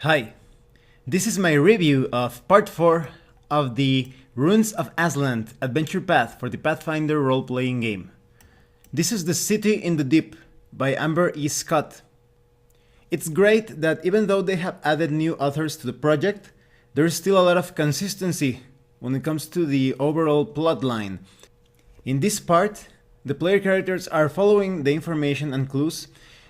Hi, this is my review of part 4 of the Ruins of Azlant adventure path for the Pathfinder role-playing game. This is The City in the Deep by Amber E. Scott. It's great that even though they have added new authors to the project, there is still a lot of consistency when it comes to the overall plotline. In this part, the player characters are following the information and clues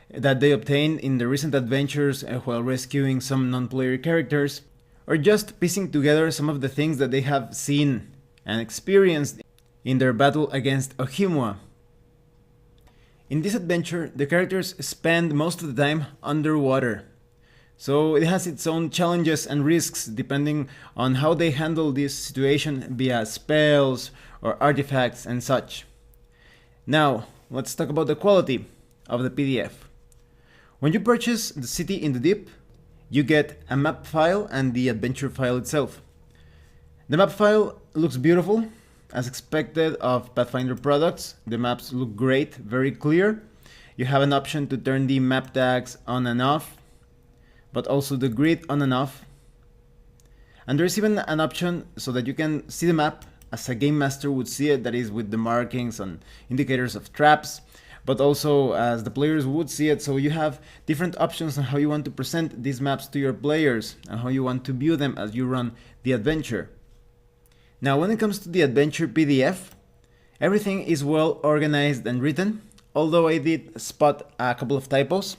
that they obtained in the recent adventures while rescuing some non-player characters, or just piecing together some of the things that they have seen and experienced in their battle against Ohimwa. In this adventure, the characters spend most of the time underwater, so it has its own challenges and risks depending on how they handle this situation via spells or artifacts and such. Now, let's talk about the quality of the PDF. When you purchase The City in the Deep, you get a map file and the adventure file itself. The map file looks beautiful, as expected of Pathfinder products. The maps look great, very clear. You have an option to turn the map tags on and off, but also the grid on and off. And there's even an option so that you can see the map as a game master would see it, that is with the markings and indicators of traps, but also as the players would see it, so you have different options on how you want to present these maps to your players and how you want to view them as you run the adventure. Now, when it comes to the adventure PDF, everything is well organized and written, although I did spot a couple of typos,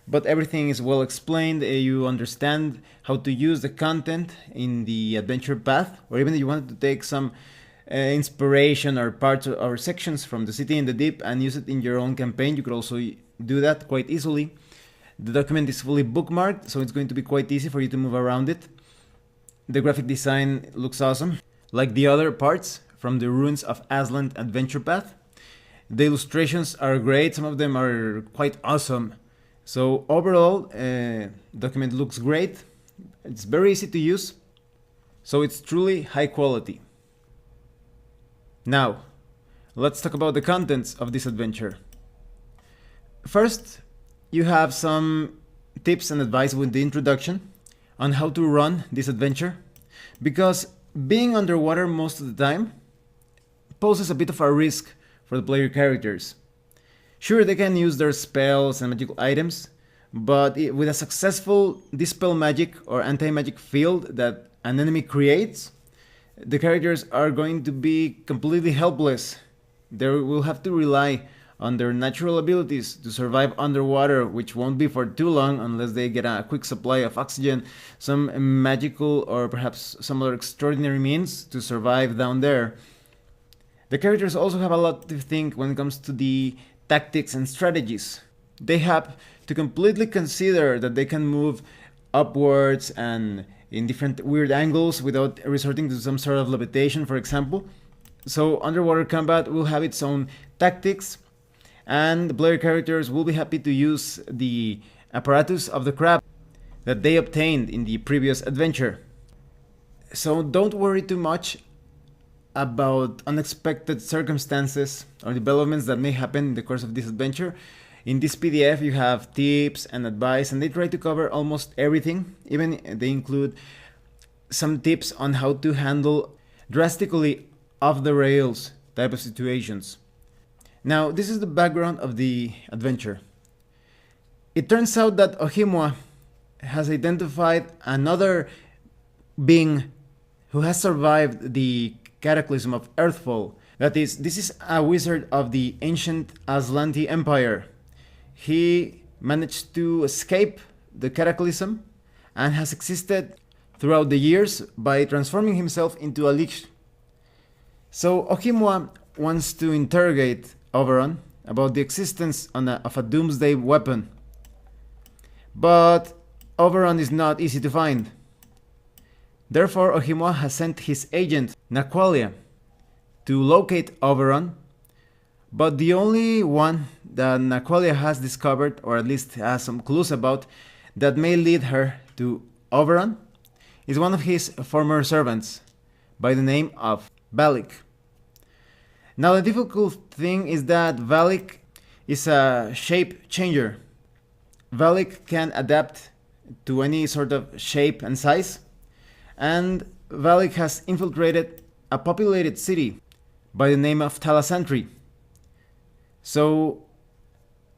but everything is well explained. You understand how to use the content in the adventure path, or even if you wanted to take some inspiration or parts or sections from The City in the Deep and use it in your own campaign, you could also do that quite easily. The document is fully bookmarked, so it's going to be quite easy for you to move around it. The graphic design looks awesome, like the other parts from the Ruins of Azlant adventure path. The illustrations are great, some of them are quite awesome. So overall, document looks great. It's very easy to use, so it's truly high quality. Now, let's talk about the contents of this adventure. First, you have some tips and advice with the introduction on how to run this adventure, because being underwater most of the time poses a bit of a risk for the player characters. Sure, they can use their spells and magical items, but with a successful dispel magic or anti-magic field that an enemy creates, the characters are going to be completely helpless. They will have to rely on their natural abilities to survive underwater, which won't be for too long unless they get a quick supply of oxygen, some magical or perhaps some other extraordinary means to survive down there. The characters also have a lot to think when it comes to the tactics and strategies. They have to completely consider that they can move upwards and in different weird angles without resorting to some sort of levitation, for example. So underwater combat will have its own tactics, and the player characters will be happy to use the apparatus of the crab that they obtained in the previous adventure. So don't worry too much about unexpected circumstances or developments that may happen in the course of this adventure. In this PDF you have tips and advice, and they try to cover almost everything. Even they include some tips on how to handle drastically off the rails type of situations. Now, this is the background of the adventure. It turns out that Ohimwa has identified another being who has survived the cataclysm of Earthfall. That is, this is a wizard of the ancient Azlanti Empire. He managed to escape the cataclysm and has existed throughout the years by transforming himself into a lich. So Ohimwa wants to interrogate Oberon about the existence of a doomsday weapon. But Oberon is not easy to find. Therefore, Ohimwa has sent his agent, Naqualia, to locate Oberon, but the only one that Naqualia has discovered, or at least has some clues about, that may lead her to Oberon, is one of his former servants, by the name of Valik. Now, the difficult thing is that Valik is a shape changer. Valik can adapt to any sort of shape and size, and Valak has infiltrated a populated city by the name of Talasantri. So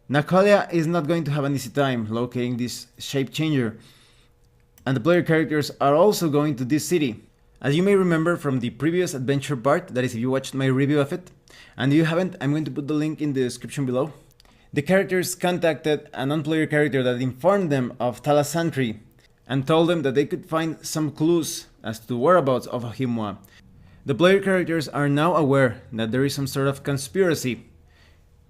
Nakalia is not going to have an easy time locating this shape changer, and the player characters are also going to this city. As you may remember from the previous adventure part, that is if you watched my review of it, and if you haven't, I'm going to put the link in the description below. The characters contacted a non-player character that informed them of Talasantri and told them that they could find some clues as to the whereabouts of Ohimwa. The player characters are now aware that there is some sort of conspiracy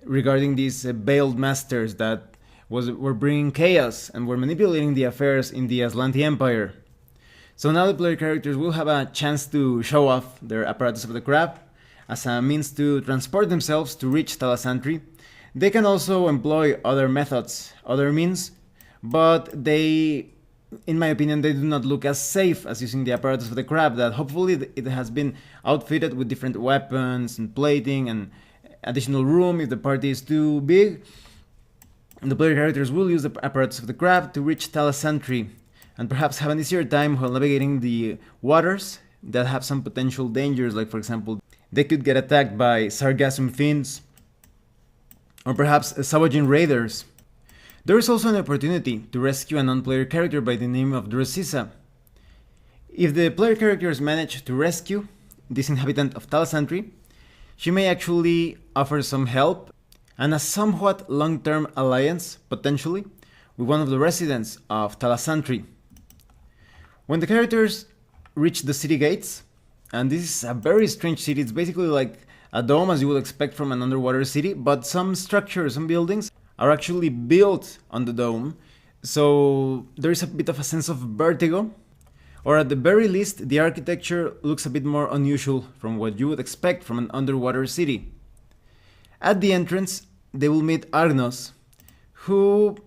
regarding these veiled masters that were bringing chaos and were manipulating the affairs in the Azlant Empire. So now the player characters will have a chance to show off their apparatus of the crab as a means to transport themselves to reach Talasantri. They can also employ other methods, other means, but they, in my opinion, they do not look as safe as using the apparatus of the crab, that hopefully it has been outfitted with different weapons and plating and additional room if the party is too big. The player characters will use the apparatus of the crab to reach Talasantri and perhaps have an easier time while navigating the waters that have some potential dangers, like for example, they could get attacked by sargassum fins or perhaps Savagin raiders. There is also an opportunity to rescue a non-player character by the name of Drosisa. If the player characters manage to rescue this inhabitant of Talasantri, she may actually offer some help and a somewhat long-term alliance, potentially, with one of the residents of Talasantri. When the characters reach the city gates, and this is a very strange city, it's basically like a dome as you would expect from an underwater city, but some structures, some buildings are actually built on the dome, so there is a bit of a sense of vertigo, or at the very least the architecture looks a bit more unusual from what you would expect from an underwater city. At the entrance they will meet Argnos, who,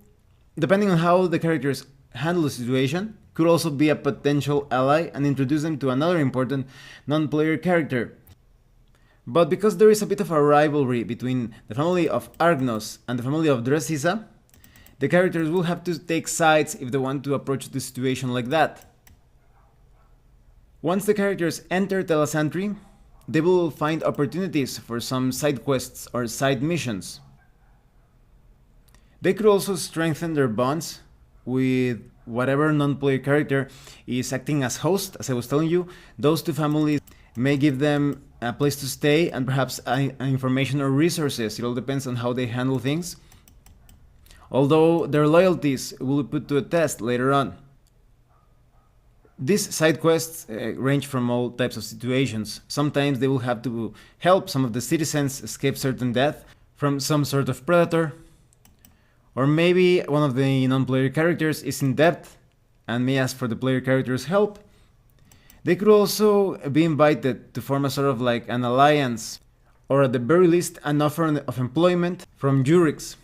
depending on how the characters handle the situation, could also be a potential ally and introduce them to another important non-player character. But because there is a bit of a rivalry between the family of Argnos and the family of Drosisa, the characters will have to take sides if they want to approach the situation like that. Once the characters enter Talasantri, they will find opportunities for some side quests or side missions. They could also strengthen their bonds with whatever non-player character is acting as host. As I was telling you, those two families may give them a place to stay and perhaps information or resources. It all depends on how they handle things, although their loyalties will be put to a test later on. These side quests range from all types of situations. Sometimes they will have to help some of the citizens escape certain death from some sort of predator, or maybe one of the non-player characters is in debt and may ask for the player character's help. They could also be invited to form a sort of like an alliance, or at the very least an offer of employment from Jurix,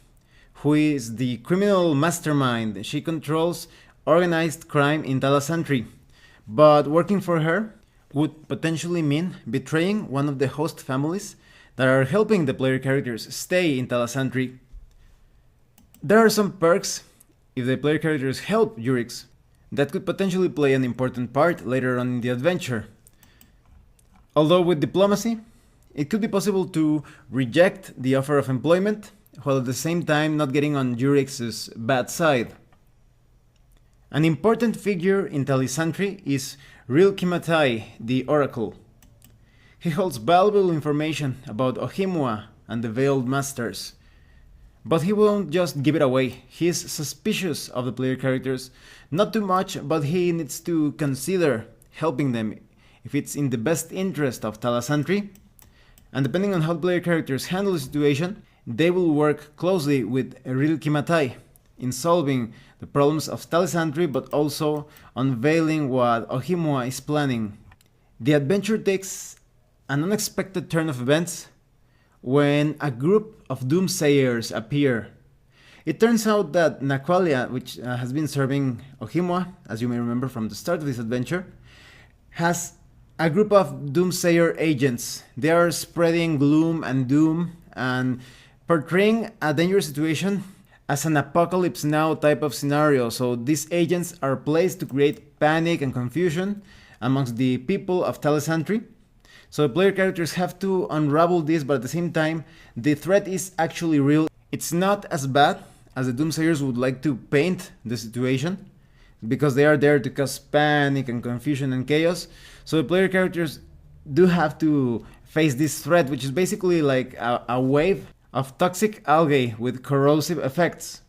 who is the criminal mastermind. She controls organized crime in Talasantri, but working for her would potentially mean betraying one of the host families that are helping the player characters stay in Talasantri. There are some perks if the player characters help Jurix that could potentially play an important part later on in the adventure. Although with diplomacy, it could be possible to reject the offer of employment, while at the same time not getting on Jurix's bad side. An important figure in Talasantri is Rilkimatai, the Oracle. He holds valuable information about Ohimwa and the Veiled Masters, but he won't just give it away. He is suspicious of the player characters, not too much, but he needs to consider helping them if it's in the best interest of Talasantri, and depending on how the player characters handle the situation, they will work closely with Rilkimatai in solving the problems of Talasantri, but also unveiling what Ohimwa is planning. The adventure takes an unexpected turn of events when a group of doomsayers appear. It turns out that Nakalia, which has been serving Ohimwa, as you may remember from the start of this adventure, has a group of doomsayer agents. They are spreading gloom and doom and portraying a dangerous situation as an apocalypse now type of scenario. So these agents are placed to create panic and confusion amongst the people of Telesantry. So player characters have to unravel this, but at the same time, the threat is actually real. It's not as bad as the Doomsayers would like to paint the situation, because they are there to cause panic and confusion and chaos. So the player characters do have to face this threat, which is basically like a wave of toxic algae with corrosive effects.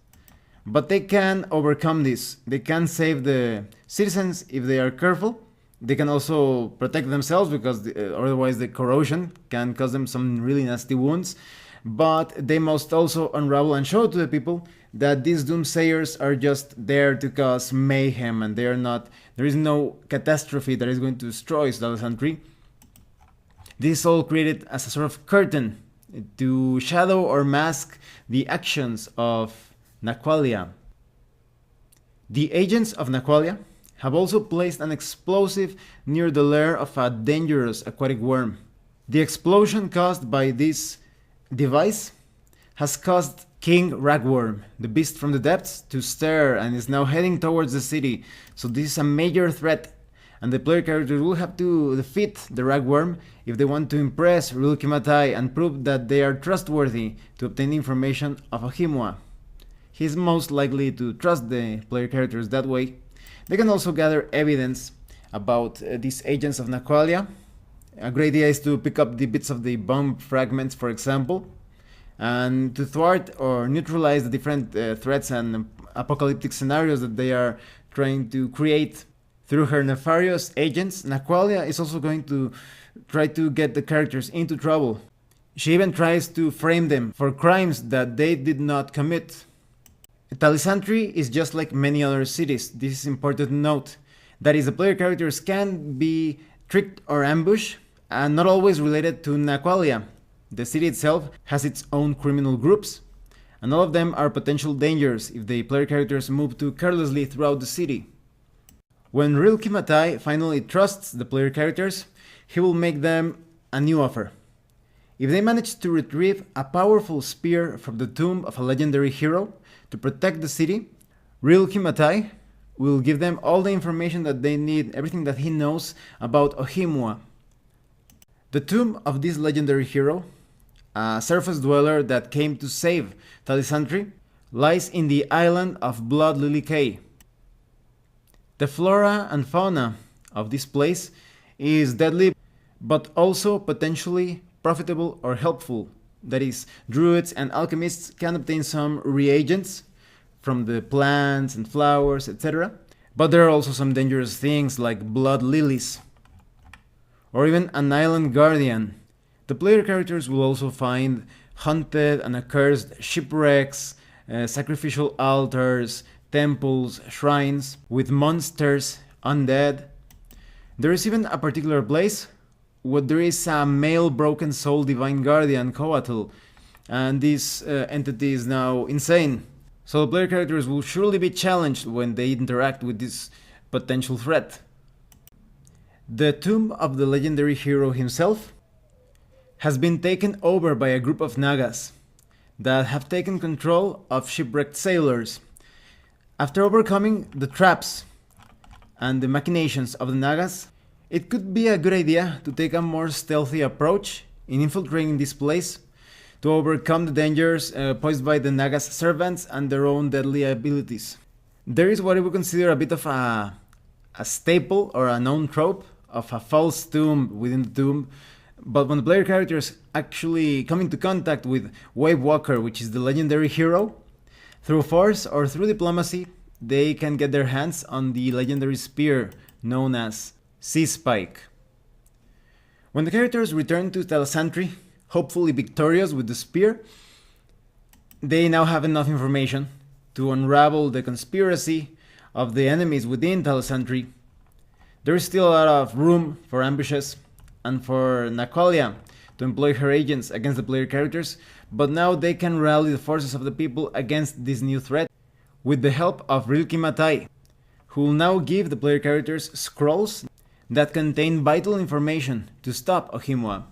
But they can overcome this. They can save the citizens if they are careful. They can also protect themselves, because otherwise the corrosion can cause them some really nasty wounds. But they must also unravel and show to the people that these Doomsayers are just there to cause mayhem, and they are not. There is no catastrophe that is going to destroy Telesantry. This is all created as a sort of curtain to shadow or mask the actions of Naqualia. The agents of Naqualia have also placed an explosive near the lair of a dangerous aquatic worm. The explosion caused by this device has caused King Ragworm, the beast from the depths, to stir and is now heading towards the city. So this is a major threat, and the player characters will have to defeat the Ragworm if they want to impress Rilkimatai and prove that they are trustworthy to obtain information of Ohimwa. He is most likely to trust the player characters that way. They can also gather evidence about these agents of Naqualia. A great idea is to pick up the bits of the bomb fragments, for example, and to thwart or neutralize the different threats and apocalyptic scenarios that they are trying to create. Through her nefarious agents, Naqualia is also going to try to get the characters into trouble. She even tries to frame them for crimes that they did not commit. Telesantry is just like many other cities. This is important to note. That is, the player characters can be tricked or ambushed, and not always related to Naqualia. The city itself has its own criminal groups, and all of them are potential dangers if the player characters move too carelessly throughout the city. When Rilkimatai finally trusts the player characters, he will make them a new offer. If they manage to retrieve a powerful spear from the tomb of a legendary hero to protect the city, Rilkimatai will give them all the information that they need, everything that he knows about Ohimwa. The tomb of this legendary hero, a surface dweller that came to save Telesantry, lies in the island of Blood Lily Cay. The flora and fauna of this place is deadly, but also potentially profitable or helpful. That is, druids and alchemists can obtain some reagents from the plants and flowers, etc. But there are also some dangerous things like blood lilies, or even an island guardian. The player characters will also find haunted and accursed shipwrecks, sacrificial altars, temples, shrines with monsters, undead. There is even a particular place where there is a male broken soul divine guardian, Coatl, and this entity is now insane. So the player characters will surely be challenged when they interact with this potential threat. The tomb of the legendary hero himself has been taken over by a group of Nagas that have taken control of shipwrecked sailors. After overcoming the traps and the machinations of the Nagas, it could be a good idea to take a more stealthy approach in infiltrating this place to overcome the dangers posed by the Nagas' servants and their own deadly abilities. There is what I would consider a bit of a staple or a known trope of a false tomb within the tomb, but when the player characters actually come into contact with Wave Walker, which is the legendary hero, through force or through diplomacy, they can get their hands on the legendary spear known as Sea Spike. When the characters return to Telesantry, hopefully victorious with the spear, they now have enough information to unravel the conspiracy of the enemies within Telesantry. There is still a lot of room for ambushes and for Naqualia to employ her agents against the player characters, but now they can rally the forces of the people against this new threat with the help of Rilkimatai, who will now give the player characters scrolls that contain vital information to stop Ohimwa.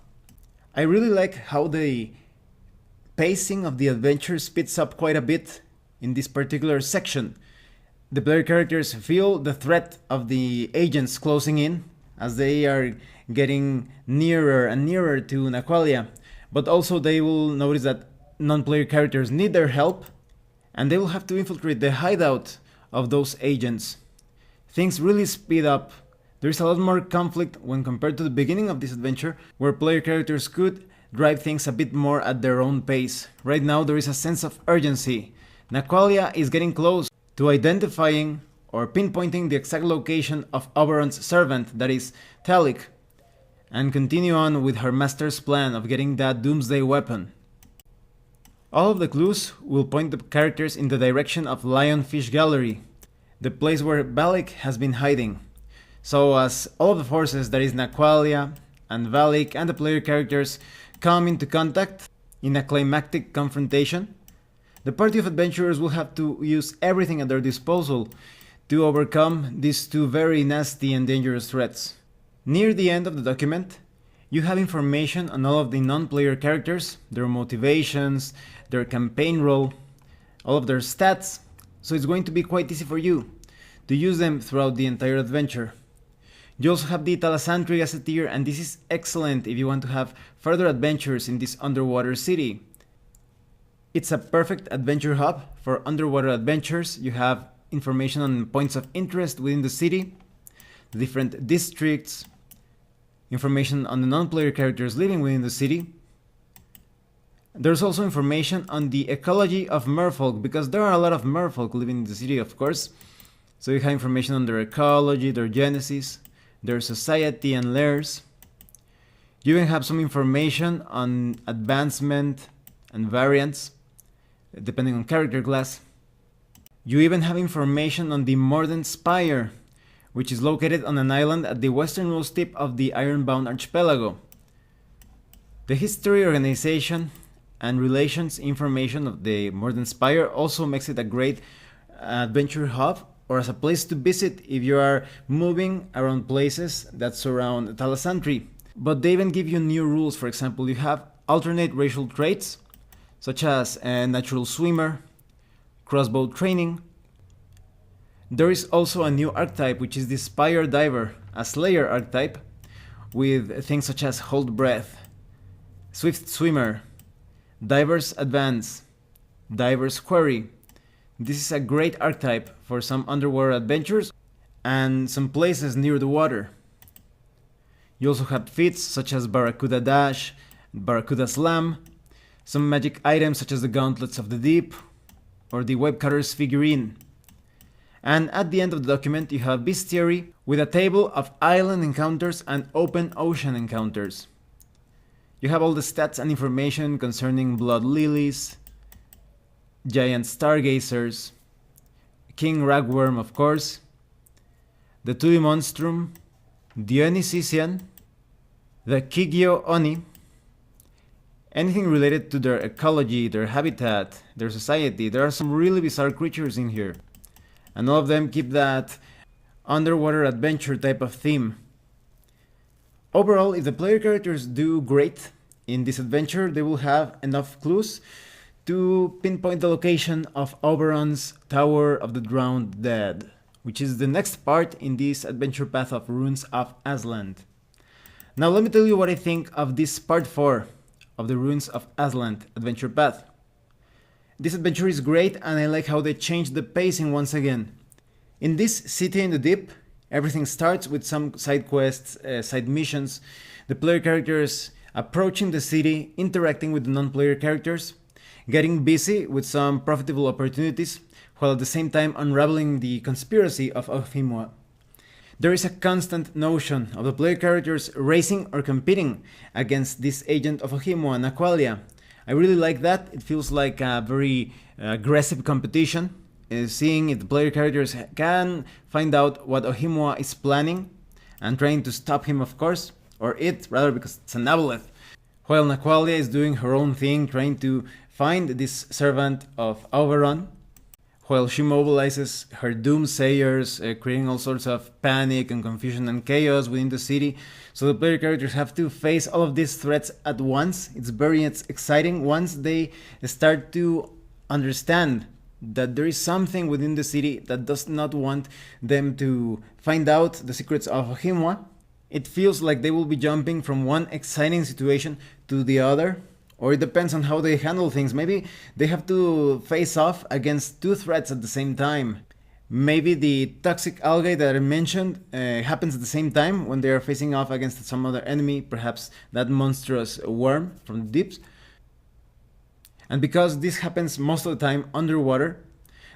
I really like how the pacing of the adventure speeds up quite a bit in this particular section. The player characters feel the threat of the agents closing in as they are getting nearer and nearer to Naqualia, but also they will notice that non-player characters need their help and they will have to infiltrate the hideout of those agents. Things really speed up. There is a lot more conflict when compared to the beginning of this adventure, where player characters could drive things a bit more at their own pace. Right now there is a sense of urgency. Naqualia is getting close to identifying or pinpointing the exact location of Oberon's servant, that is, Talik, and continue on with her master's plan of getting that doomsday weapon. All of the clues will point the characters in the direction of Lionfish Gallery, the place where Valak has been hiding. So as all of the forces, that is Naqualia and Valak and the player characters, come into contact in a climactic confrontation, the party of adventurers will have to use everything at their disposal to overcome these two very nasty and dangerous threats. Near the end of the document, you have information on all of the non-player characters, their motivations, their campaign role, all of their stats, so it's going to be quite easy for you to use them throughout the entire adventure. You also have the Talasantri Gazetteer, and this is excellent if you want to have further adventures in this underwater city. It's a perfect adventure hub for underwater adventures. You have information on points of interest within the city, the different districts, information on the non-player characters living within the city. There's also information on the ecology of merfolk, because there are a lot of merfolk living in the city, of course. So you have information on their ecology, their genesis, their society and lairs. You even have some information on advancement and variants, depending on character class. You even have information on the Mordant Spire, which is located on an island at the westernmost tip of the Ironbound Archipelago. The history, organization, and relations information of the Mordant Spire also makes it a great adventure hub, or as a place to visit if you are moving around places that surround Talasantri. But they even give you new rules. For example, you have alternate racial traits, such as a natural swimmer, crossbow training. There is also a new archetype, which is the Spire Diver, a Slayer archetype, with things such as Hold Breath, Swift Swimmer, Diver's Advance, Diver's Query. This is a great archetype for some underwater adventures and some places near the water. You also have feats such as Barracuda Dash, Barracuda Slam, some magic items such as the Gauntlets of the Deep, or the Webcutter's figurine. And at the end of the document you have Bestiary with a table of island encounters and open ocean encounters. You have all the stats and information concerning Blood Lilies, Giant Stargazers, King Ragworm of course, the Tuli Monstrum, Dionysian, the Kigyo Oni, anything related to their ecology, their habitat, their society. There are some really bizarre creatures in here, and all of them keep that underwater adventure type of theme. Overall, if the player characters do great in this adventure, they will have enough clues to pinpoint the location of Oberon's Tower of the Drowned Dead, which is the next part in this adventure path of Runes of Azlant. Now let me tell you what I think of this part 4 of the Runes of Azlant adventure path. This adventure is great, and I like how they changed the pacing once again. In this City in the Deep, everything starts with some side quests, side missions, the player characters approaching the city, interacting with the non-player characters, getting busy with some profitable opportunities, while at the same time unraveling the conspiracy of Ohimwa. There is a constant notion of the player characters racing or competing against this agent of Ohimwa, Naqualia. I really like that. It feels like a very aggressive competition, seeing if the player characters can find out what Ohimwa is planning and trying to stop him, of course, or it rather, because it's an aboleth, while Naqualia is doing her own thing, trying to find this servant of Oberon, while she mobilizes her doomsayers, creating all sorts of panic and confusion and chaos within the city. So the player characters have to face all of these threats at once. It's very exciting once they start to understand that there is something within the city that does not want them to find out the secrets of Ohimwa. It feels like they will be jumping from one exciting situation to the other, or it depends on how they handle things. Maybe they have to face off against two threats at the same time. Maybe the toxic algae that I mentioned happens at the same time when they are facing off against some other enemy, perhaps that monstrous worm from the deeps. And because this happens most of the time underwater,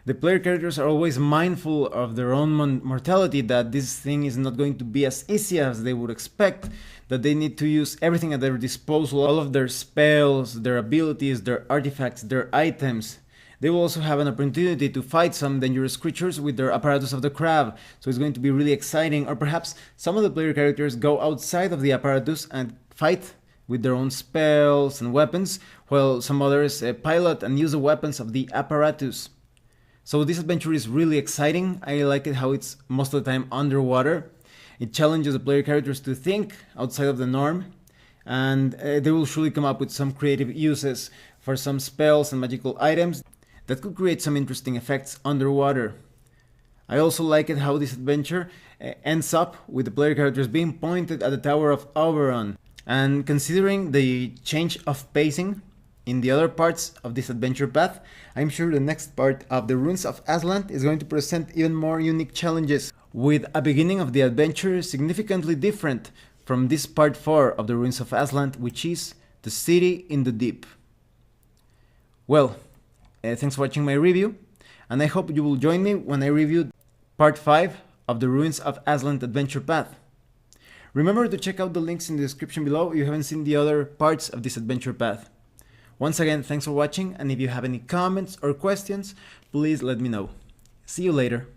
the player characters are always mindful of their own mortality, that this thing is not going to be as easy as they would expect, that they need to use everything at their disposal, all of their spells, their abilities, their artifacts, their items. They will also have an opportunity to fight some dangerous creatures with their apparatus of the crab, so it's going to be really exciting. Or perhaps some of the player characters go outside of the apparatus and fight with their own spells and weapons, while some others pilot and use the weapons of the apparatus. So this adventure is really exciting. I like it how it's most of the time underwater. It challenges the player characters to think outside of the norm, and they will surely come up with some creative uses for some spells and magical items that could create some interesting effects underwater. I also like it how this adventure ends up with the player characters being pointed at the Tower of Oberon. And considering the change of pacing in the other parts of this adventure path, I'm sure the next part of the Ruins of Azlant is going to present even more unique challenges, with a beginning of the adventure significantly different from this part 4 of the Ruins of Azlant, which is the city in the deep. Well, thanks for watching my review, and I hope you will join me when I review part 5 of the Ruins of Azlant adventure path. Remember to check out the links in the description below if you haven't seen the other parts of this adventure path. Once again, thanks for watching, and if you have any comments or questions, please let me know. See you later.